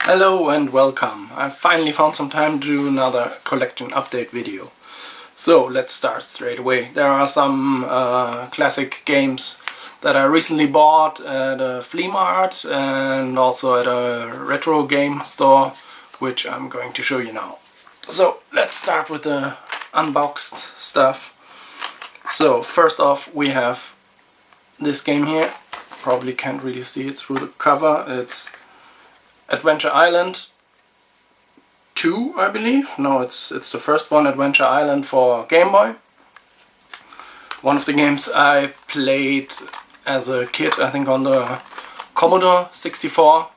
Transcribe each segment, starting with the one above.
Hello and welcome. I finally found some time to do another collection update video. So let's start straight away. There are some classic games that I recently bought at a flea mart and also at a retro game store, which I'm going to show you now. So let's start with the unboxed stuff. So first off we have this game here. Probably can't really see it through the cover. It's Adventure Island 2, I believe. No, it's the first one, Adventure Island for Game Boy. One of the games I played as a kid, I think on the Commodore 64,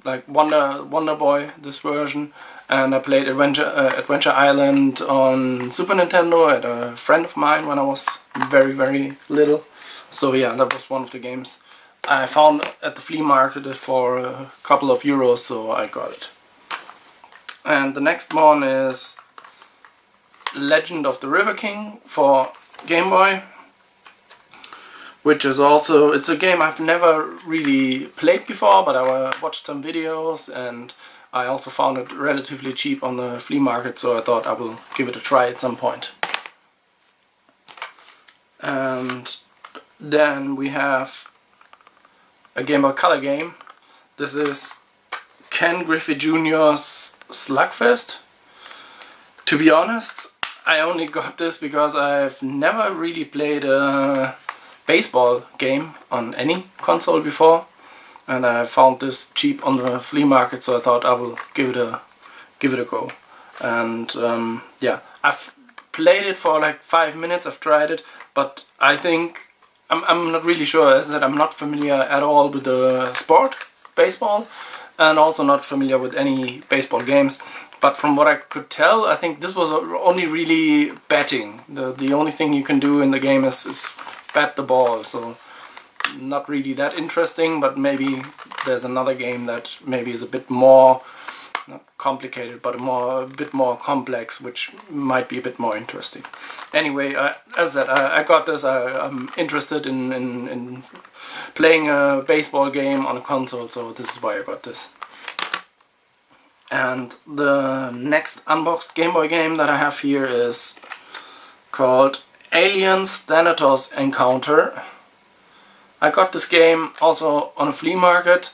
like Wonder Boy, this version. And I played Adventure Island on Super Nintendo at a friend of mine when I was very, very little. So yeah, that was one of the games I found at the flea market for a couple of euros, so I got it. And the next one is Legend of the River King for Game Boy, which is also, it's a game I've never really played before, but I watched some videos and I also found it relatively cheap on the flea market, so I thought I will give it a try at some point. And then we have a Game Boy Color game. This is Ken Griffey Jr.'s Slugfest. To be honest, I only got this because I've never really played a baseball game on any console before, and I found this cheap on the flea market, so I thought I will give it a go. And yeah, I've played it for like 5 minutes. I've tried it, but I think I'm not really sure, as I said, I'm not familiar at all with the sport, baseball, and also not familiar with any baseball games. But from what I could tell, I think this was only really batting. The only thing you can do in the game is bat the ball, so not really that interesting, but maybe there's another game that maybe is a bit more, not complicated, but a bit more complex, which might be a bit more interesting. Anyway, as I said, I got this. I'm interested in playing a baseball game on a console, so this is why I got this. And the next unboxed Game Boy game that I have here is called Aliens Thanatos Encounter. I got this game also on a flea market.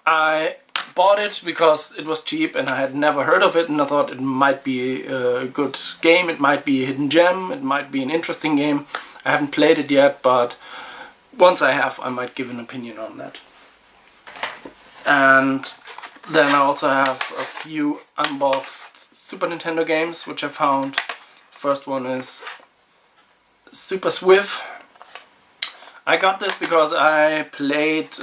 I bought it because it was cheap and I had never heard of it, and I thought it might be a good game, it might be a hidden gem, it might be an interesting game. I haven't played it yet, but once I have, I might give an opinion on that. And then I also have a few unboxed Super Nintendo games which I found. First one is Super Swift. I got this because I played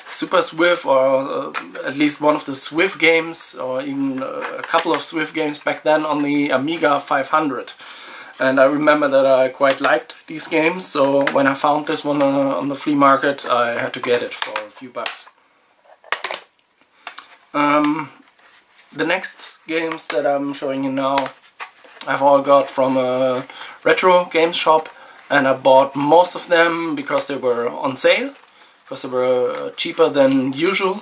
Super Swift, or at least one of the Swift games, or even a couple of Swift games back then on the Amiga 500. And I remember that I quite liked these games, so when I found this one on the flea market, I had to get it for a few bucks. The next games that I'm showing you now, I've all got from a retro games shop, and I bought most of them because they were on sale, because they were cheaper than usual.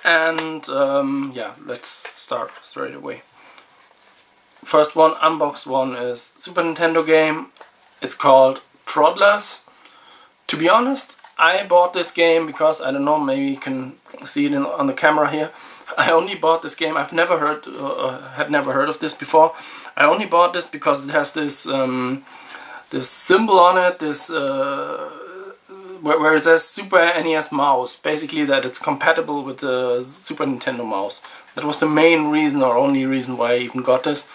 And yeah, let's start straight away. First one, unboxed one, is Super Nintendo game. It's called Troddlers. To be honest, I bought this game because, I don't know, maybe you can see it on the camera here. I only bought this game, I've never heard, had never heard of this before. I only bought this because it has this this symbol on it, this where it says Super NES mouse, basically that it's compatible with the Super Nintendo mouse. That was the main reason, or only reason, why I even got this.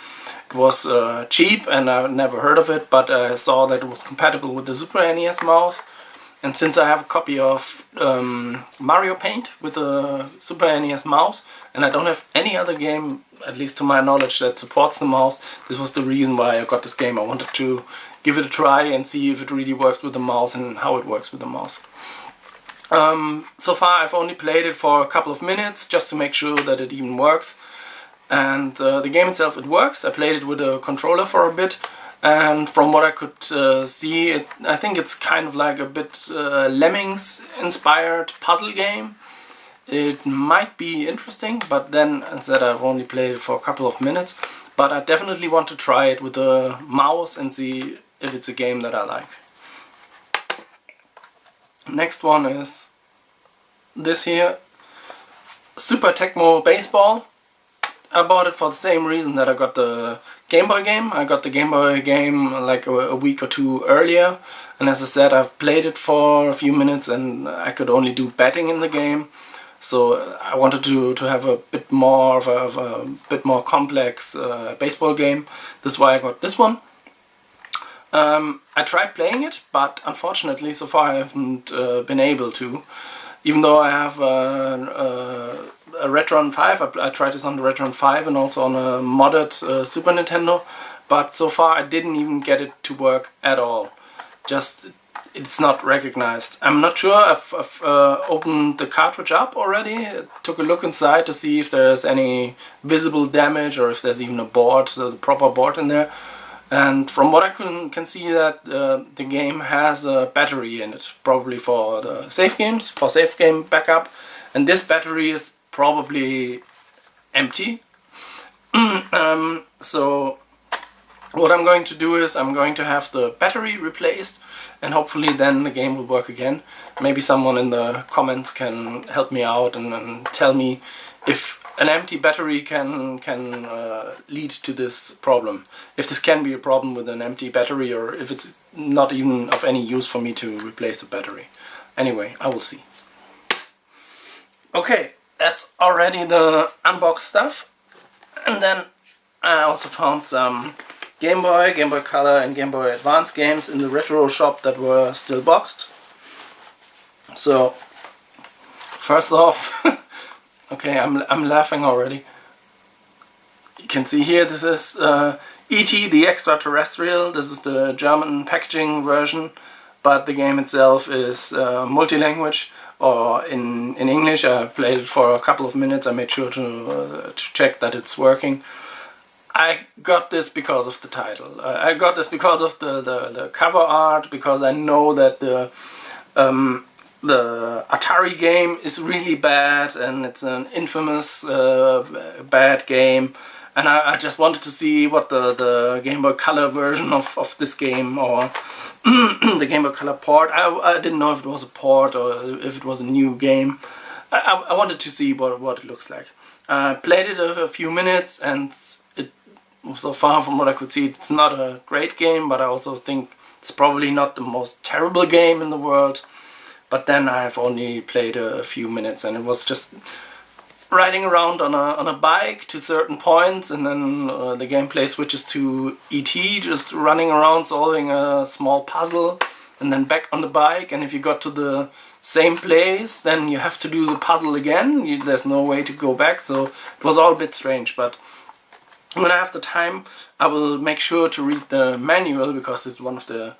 It was cheap and I never heard of it, but I saw that it was compatible with the Super NES mouse. And since I have a copy of Mario Paint with the Super NES mouse, and I don't have any other game, at least to my knowledge, that supports the mouse, this was the reason why I got this game. I wanted to give it a try and see if it really works with the mouse and how it works with the mouse. So far I've only played it for a couple of minutes just to make sure that it even works. And the game itself, it works. I played it with a controller for a bit, and from what I could see, I think it's kind of like a bit Lemmings inspired puzzle game. it might be interesting, but then, as I said, I've only played it for a couple of minutes. But I definitely want to try it with a mouse and see if it's a game that I like. Next one is this here, Super Tecmo Baseball. I bought it for the same reason that I got the Game Boy game. I got the Game Boy game like a week or two earlier, and as I said, I've played it for a few minutes and I could only do batting in the game. So I wanted to have a bit more of a bit more complex baseball game. This is why I got this one. I tried playing it, but unfortunately so far I haven't been able to. Even though I have a Retron 5, I tried this on the Retron 5 and also on a modded Super Nintendo, but so far I didn't even get it to work at all. Just, it's not recognized. I'm not sure. I've opened the cartridge up already, took a look inside to see if there's any visible damage or if there's even a board, the proper board in there. And from what I can see that the game has a battery in it, probably for the save games, for save game backup. And this battery is probably empty. So what I'm going to do is I'm going to have the battery replaced, and hopefully then the game will work again. Maybe someone in the comments can help me out and tell me if an empty battery can lead to this problem. If this can be a problem with an empty battery, or if it's not even of any use for me to replace the battery. Anyway, I will see. Okay, that's already the unboxed stuff. And then I also found some Game Boy, Game Boy Color and Game Boy Advance games in the retro shop that were still boxed. So, first off, okay, I'm laughing already. You can see here, this is E.T. the Extraterrestrial. This is the German packaging version, but the game itself is multi-language, or in English. I played it for a couple of minutes. I made sure to check that it's working. I got this because of the title. I got this because of the cover art, because I know that the Atari game is really bad and it's an infamous bad game, and I just wanted to see what the Game Boy Color version of this game, or the Game Boy Color port, I didn't know if it was a port or if it was a new game. I wanted to see what it looks like. I played it a few minutes, and so far from what I could see, it's not a great game, but I also think it's probably not the most terrible game in the world. But then I've only played a few minutes, and it was just riding around on a bike to certain points, and then the gameplay switches to E.T. just running around solving a small puzzle, and then back on the bike, and if you got to the same place then you have to do the puzzle again. There's no way to go back, so it was all a bit strange. But when I have the time, I will make sure to read the manual, because it's one of the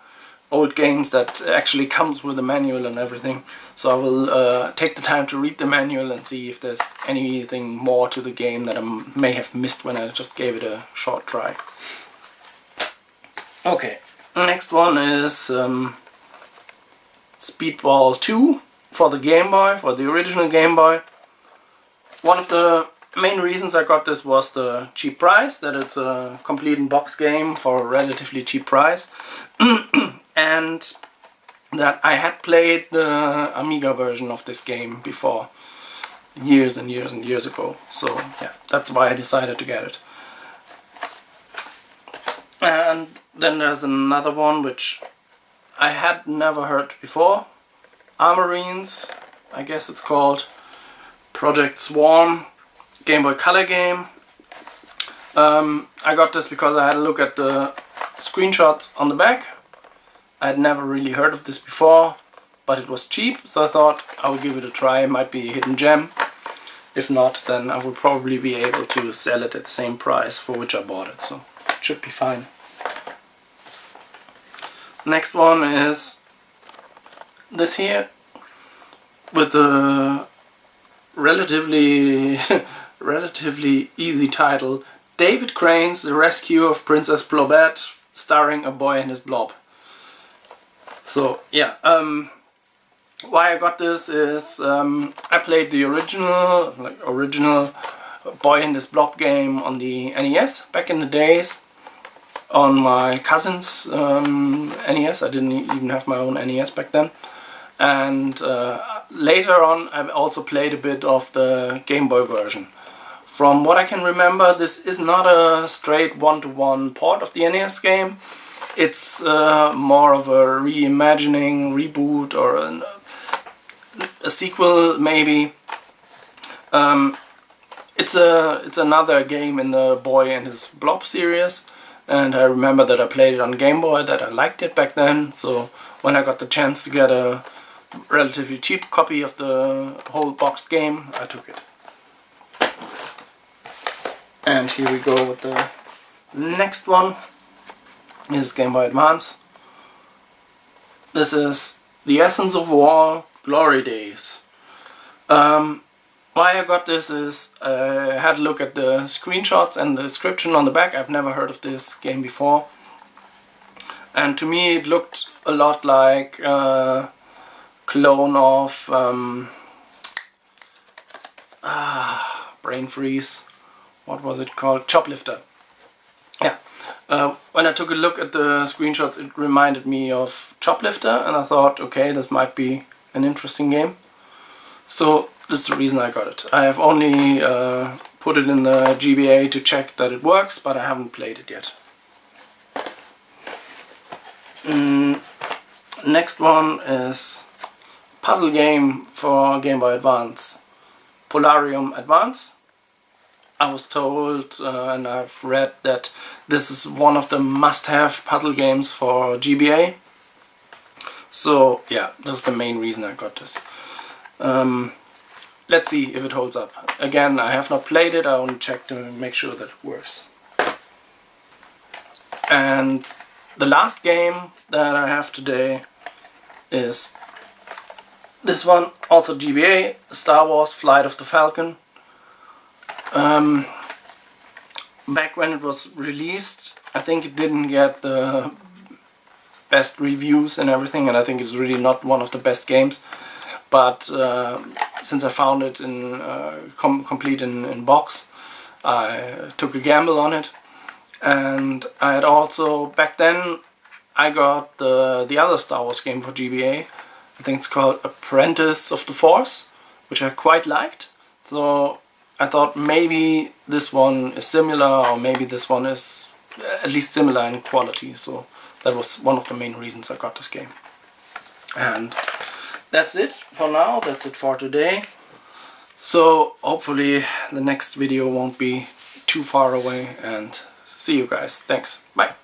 old games that actually comes with a manual and everything. So I will take the time to read the manual and see if there's anything more to the game that I may have missed when I just gave it a short try. Okay, next one is Speedball 2 for the Game Boy, for the original Game Boy. One of the main reasons I got this was the cheap price, that it's a complete in-box game for a relatively cheap price. And that I had played the Amiga version of this game before, years and years and years ago. So yeah, that's why I decided to get it. And then there's another one which I had never heard before. Armorines, I guess it's called. Project Swarm, Game Boy Color game. I got this because I had a look at the screenshots on the back. I had never really heard of this before, but it was cheap, so I thought I would give it a try. It might be a hidden gem. If not, then I would probably be able to sell it at the same price for which I bought it, so it should be fine. Next one is this here, with the relatively easy title, David Crane's The Rescue of Princess Blobette, starring A Boy and His Blob. So yeah, why I got this is I played the original Boy and His Blob game on the NES back in the days, on my cousin's NES. I didn't even have my own NES back then. And later on I also played a bit of the Game Boy version. From what I can remember, this is not a straight one-to-one port of the NES game. It's more of a reimagining, reboot, or a sequel maybe. It's another game in the Boy and His Blob series, and I remember that I played it on Game Boy, that I liked it back then, so when I got the chance to get a relatively cheap copy of the whole boxed game, I took it. And here we go with the next one. This is Game Boy Advance. This is The Essence of War Glory Days. Why I got this is I had a look at the screenshots and the description on the back. I've never heard of this game before, and to me it looked a lot like a clone of brain freeze. What was it called? Choplifter. Yeah. When I took a look at the screenshots, it reminded me of Choplifter, and I thought, okay, this might be an interesting game. So this is the reason I got it. I have only put it in the GBA to check that it works, but I haven't played it yet. Next one is puzzle game for Game Boy Advance, Polarium Advance. I was told and I've read that this is one of the must-have puzzle games for GBA. So yeah, that's the main reason I got this. Let's see if it holds up. Again, I have not played it, I only checked to make sure that it works. And the last game that I have today is this one, also GBA, Star Wars Flight of the Falcon. Back when it was released, I think it didn't get the best reviews and everything, and I think it's really not one of the best games. But since I found it in complete in box, I took a gamble on it. And I had also, back then, I got the other Star Wars game for GBA. I think it's called Apprentice of the Force, which I quite liked. So I thought maybe this one is similar, or maybe this one is at least similar in quality. So that was one of the main reasons I got this game. And that's it for now, that's it for today. So hopefully the next video won't be too far away, and see you guys. Thanks. Bye.